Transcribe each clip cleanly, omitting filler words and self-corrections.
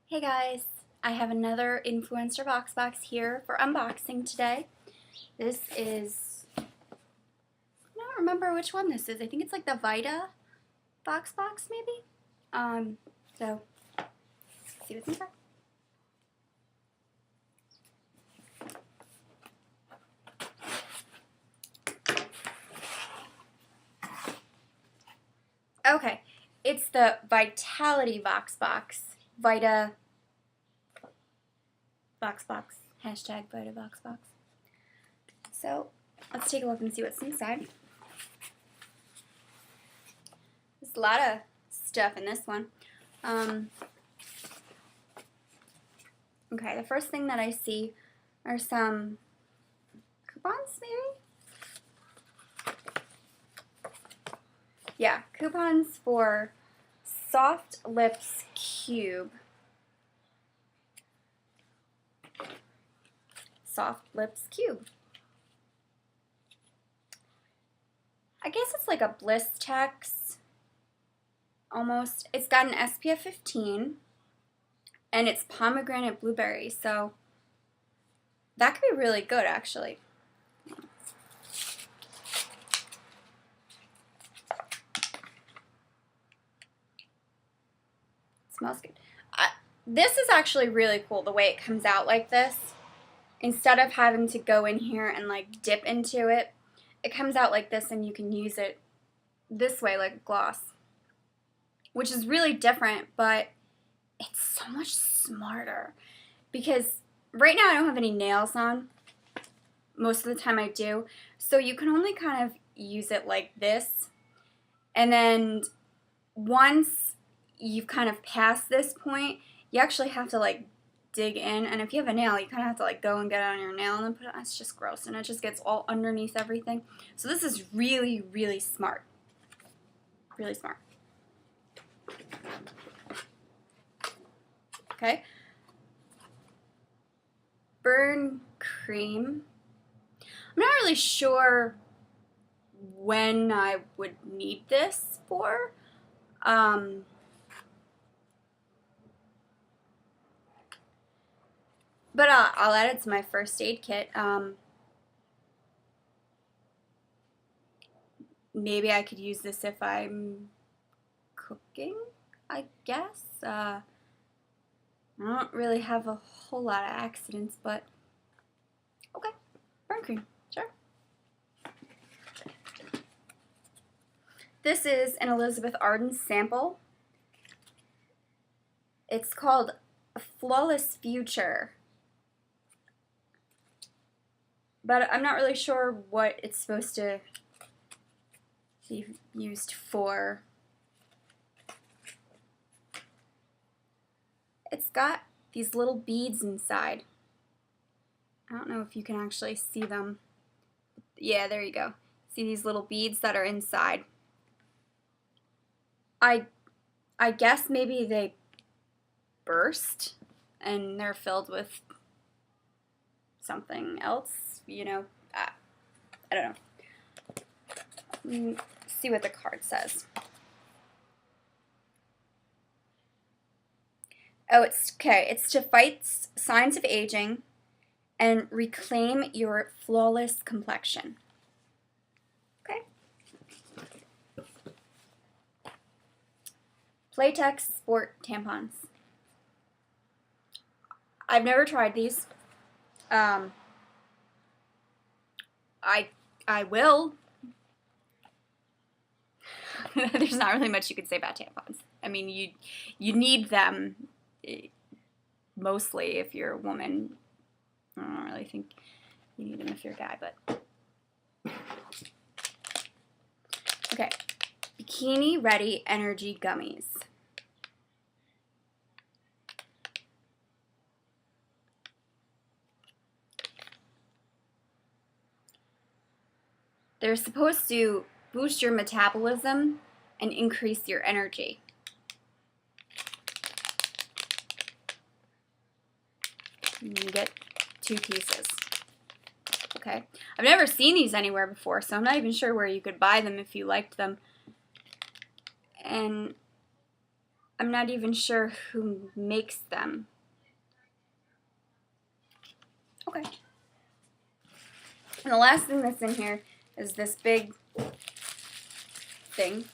Hey guys, I have another Influenster VoxBox here for unboxing today. This is, I don't remember which one this is. I think it's like the Vita VoxBox maybe? So, let's see what's inside. Okay, it's the Vitality VoxBox. Vita VoxBox. Hashtag Vita VoxBox. So, let's take a look and see what's inside. There's a lot of stuff in this one. Okay, the first thing that I see are some coupons, maybe? Yeah, coupons for Softlips Cube. Softlips Cube. I guess it's like a Blistex, almost. It's got an SPF 15, and it's pomegranate blueberry, so that could be really good, actually. Smells good. This is actually really cool, the way it comes out like this. Instead of having to go in here and like dip into it, it comes out like this and you can use it this way like gloss. Which is really different, but it's so much smarter. Because right now I don't have any nails on. Most of the time I do. So you can only kind of use it like this. And then once you've kind of passed this point, you actually have to like dig in, and if you have a nail, you kind of have to like go and get it on your nail and then put it on. It's just gross, and it just gets all underneath everything. So this is really, really smart. Really smart. Okay. Burn cream. I'm not really sure when I would need this for. But I'll add it to my first aid kit. Maybe I could use this if I'm cooking, I guess. I don't really have a whole lot of accidents, but okay. Burn cream, sure. This is an Elizabeth Arden sample. It's called Flawless Future. But I'm not really sure what it's supposed to be used for. It's got these little beads inside. I don't know if you can actually see them. Yeah, there you go. See these little beads that are inside. I guess maybe they burst and they're filled with something else. You know, I don't know. See what the card says. Oh, it's okay. It's to fight signs of aging and reclaim your flawless complexion. Okay. Playtex Sport tampons. I've never tried these. I will. There's not really much you could say about tampons. I mean, you need them mostly if you're a woman. I don't really think you need them if you're a guy, but okay. Bikini Ready Energy Gummies. They're supposed to boost your metabolism and increase your energy. You get 2 pieces. Okay. I've never seen these anywhere before, so I'm not even sure where you could buy them if you liked them. And I'm not even sure who makes them. Okay. And the last thing that's in here is this big thing.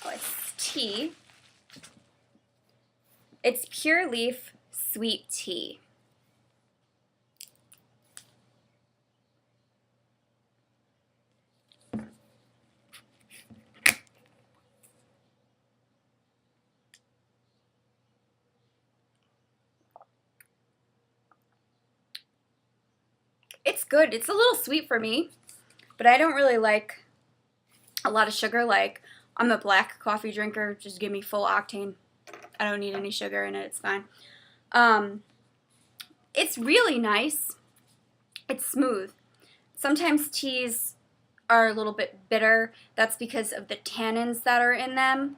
Oh, it's tea. It's Pure Leaf Sweet Tea. It's good. It's a little sweet for me, but I don't really like a lot of sugar. Like, I'm a black coffee drinker. Just give me full octane. I don't need any sugar in it. It's fine. It's really nice. It's smooth. Sometimes teas are a little bit bitter. That's because of the tannins that are in them.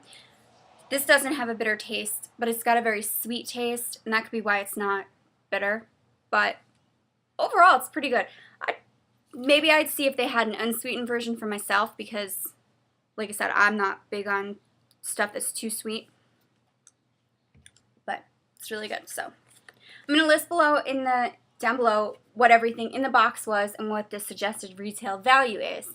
This doesn't have a bitter taste, but it's got a very sweet taste, and that could be why it's not bitter. But overall, it's pretty good. Maybe I'd see if they had an unsweetened version for myself because, like I said, I'm not big on stuff that's too sweet. But it's really good. So I'm going to list down below what everything in the box was and what the suggested retail value is.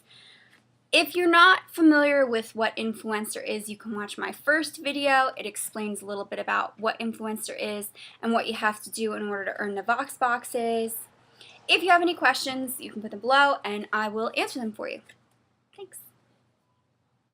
If you're not familiar with what Influenster is, you can watch my first video. It explains a little bit about what Influenster is and what you have to do in order to earn the VoxBoxes. If you have any questions, you can put them below and I will answer them for you. Thanks.